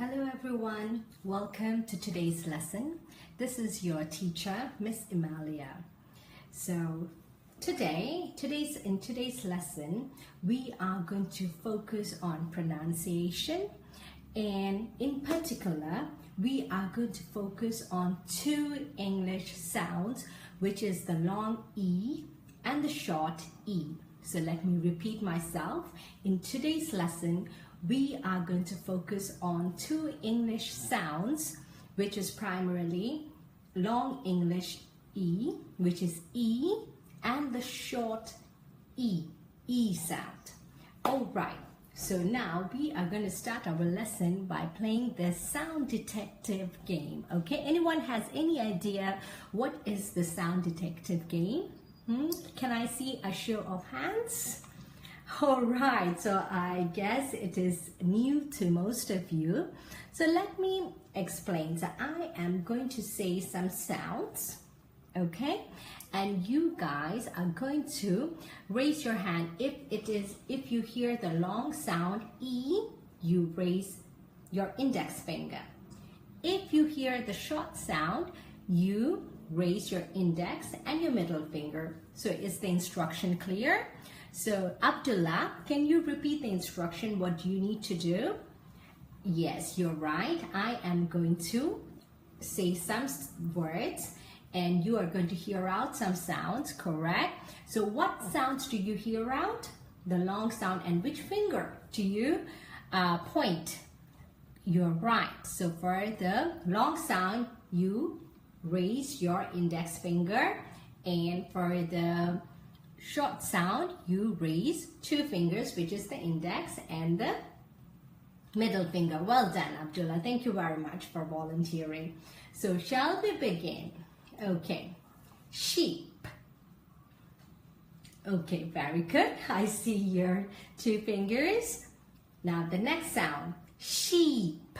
Hello everyone, welcome to today's lesson. This is your teacher, Miss Emalia. So in today's lesson, we are going to focus on pronunciation, and in particular, we are going to focus on two English sounds, which is the long E and the short E. So let me repeat myself. In today's lesson, we are going to focus on two English sounds, which is primarily long English E, which is E, and the short E, E sound. Alright, so now we are going to start our lesson by playing the sound detective game. Okay, anyone has any idea what is the sound detective game? Can I see a show of hands? All right, so I guess it is new to most of you. So let me explain. So I am going to say some sounds, okay? And you guys are going to raise your hand. If you hear the long sound E, you raise your index finger. If you hear the short sound, you raise your index and your middle finger. So is the instruction clear? So Abdullah, can you repeat the instruction? What do you need to do? Yes, you're right. I am going to say some words and you are going to hear out some sounds, correct? So what sounds do you hear out? The long sound, and which finger do you point? You're right. So for the long sound, you raise your index finger, and for the short sound, you raise two fingers, which is the index and the middle finger. Well done, Abdullah. Thank you very much for volunteering. So shall we begin? Okay. Sheep. Okay, very good. I see your two fingers. Now the next sound. Sheep.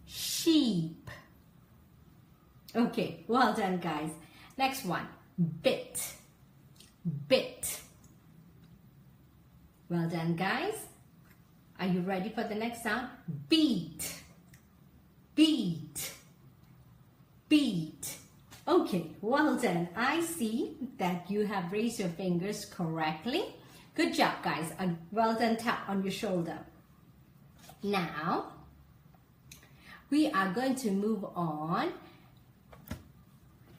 Sheep. Okay, well done, guys. Next one. Bit. Bit. Well done, guys. Are you ready for the next sound? Beat. Beat. Beat. Okay, well done. I see that you have raised your fingers correctly. Good job, guys. A well done tap on your shoulder. Now, we are going to move on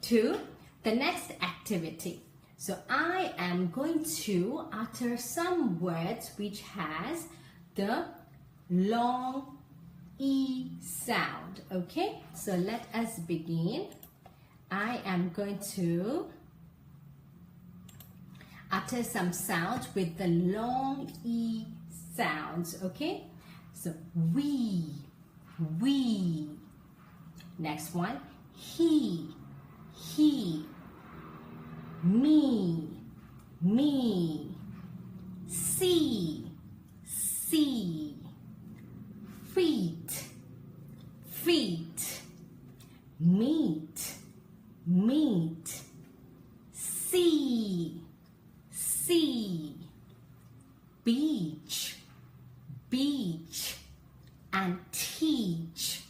to the next activity. So I am going to utter some words which has the long E sound. Okay, so let us begin. I am going to utter some sounds with the long E sounds. Okay, so we. Next one, he. Me, see, feet, meat, see, beach, and teach.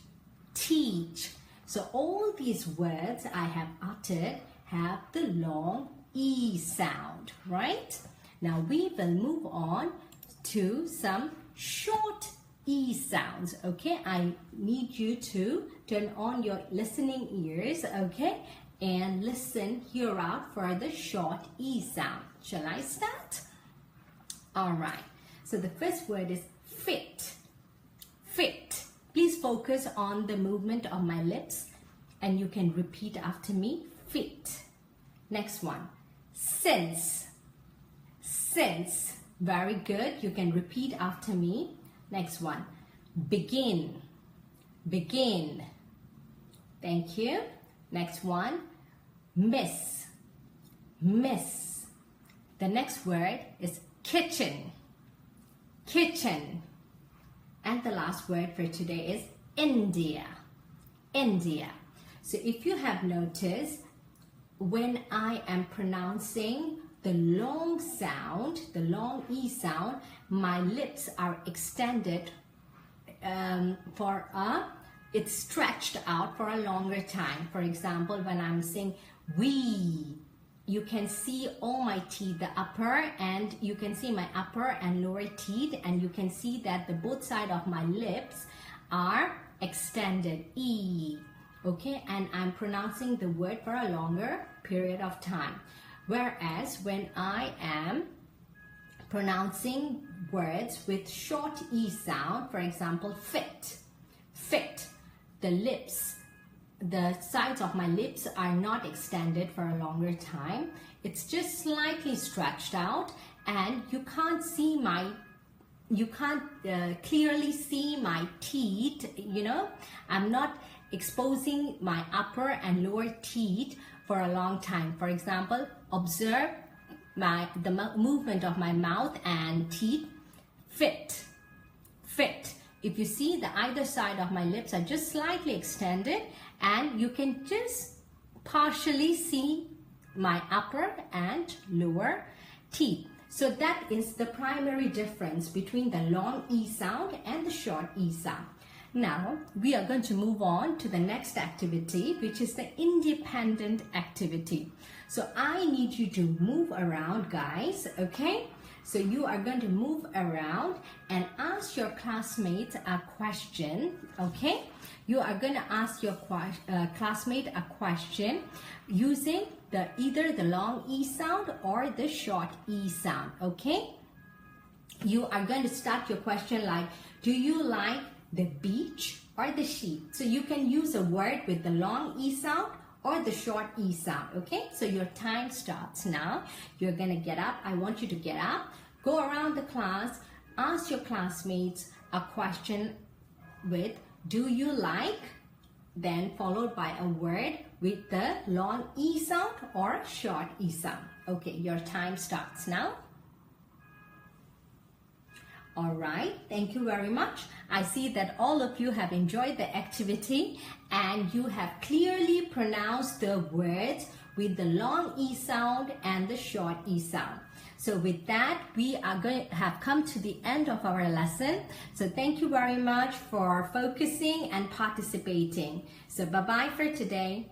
So all these words I have uttered have the long E sound, right? Now we will move on to some short E sounds, okay? I need you to turn on your listening ears, okay? And listen, hear out for the short E sound. Shall I start? All right. So the first word is fit. Fit. Please focus on the movement of my lips and you can repeat after me. Fit. Next one. Sense. Very good. You can repeat after me. Next one. Begin. Thank you. Next one. Miss. The next word is kitchen. And the last word for today is India. So if you have noticed, when I am pronouncing the long sound, the long E sound, my lips are extended it's stretched out for a longer time. For example, when I'm saying we, you can see all my teeth, the upper, and you can see my upper and lower teeth, and you can see that the both sides of my lips are extended, E, okay, and I'm pronouncing the word for a longer period of time. Whereas when I am pronouncing words with short E sound, for example, fit, the lips, the sides of my lips are not extended for a longer time. It's just slightly stretched out, and you can't clearly see my teeth, you know. I'm not exposing my upper and lower teeth for a long time. For example, observe the movement of my mouth and teeth. Fit. If you see, the either side of my lips are just slightly extended, and you can just partially see my upper and lower teeth. So that is the primary difference between the long E sound and the short E sound. Now we are going to move on to the next activity, which is the independent activity. So I need you to move around, guys, okay? So you are going to move around and ask your classmates a question, okay? You are going to ask your classmate a question using either the long E sound or the short E sound, okay? You are going to start your question like, do you like the beach or the sheep? So you can use a word with the long E sound or the short E sound, okay? So your time starts now. You're going to get up. I want you to get up, go around the class, ask your classmates a question with, do you like, then followed by a word with the long E sound or short E sound. Okay, your time starts now. All right, thank you very much. I see that all of you have enjoyed the activity and you have clearly pronounced the words with the long E sound and the short E sound. So with that, we are going to have come to the end of our lesson. So thank you very much for focusing and participating. So bye-bye for today.